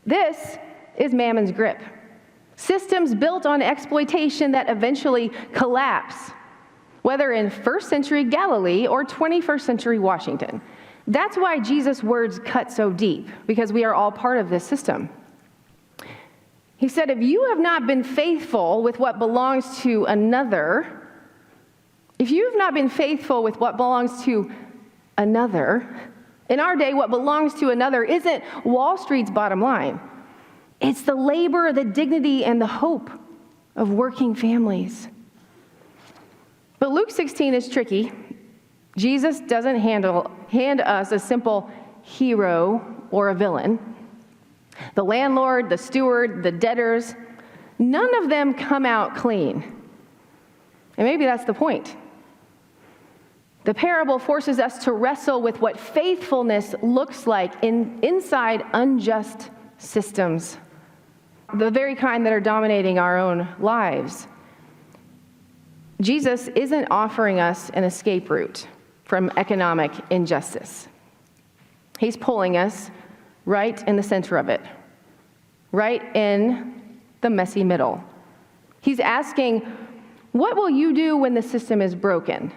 This is Mammon's grip. Systems built on exploitation that eventually collapse, whether in 1st century Galilee or 21st century Washington. That's why Jesus' words cut so deep, because we are all part of this system. He said, if you have not been faithful with what belongs to another, if you've not been faithful with what belongs to another, in our day, what belongs to another isn't Wall Street's bottom line. It's the labor, the dignity, and the hope of working families. But Luke 16 is tricky. Jesus doesn't hand us a simple hero or a villain. The landlord, the steward, the debtors, none of them come out clean. And maybe that's the point. The parable forces us to wrestle with what faithfulness looks like inside unjust systems, the very kind that are dominating our own lives. Jesus isn't offering us an escape route from economic injustice. He's pulling us right in the center of it, right in the messy middle. He's asking, what will you do when the system is broken?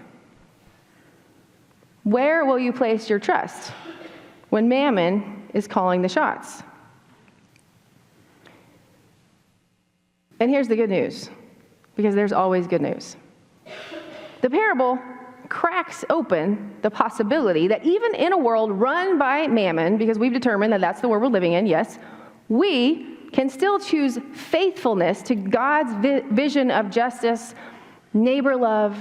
Where will you place your trust when Mammon is calling the shots? And here's the good news, because there's always good news. The parable cracks open the possibility that even in a world run by Mammon, because we've determined that that's the world we're living in, yes, we can still choose faithfulness to God's vision of justice, neighbor love,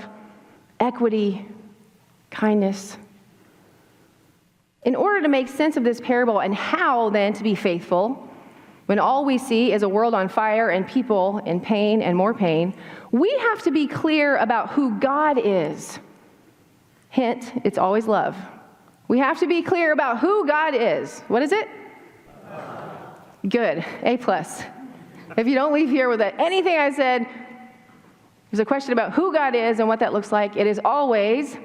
equity, kindness. In order to make sense of this parable and how then to be faithful, when all we see is a world on fire and people in pain and more pain, we have to be clear about who God is. Hint, it's always love. We have to be clear about who God is. What is it? Good, A+. If you don't leave here with anything I said, there's a question about who God is and what that looks like, it is always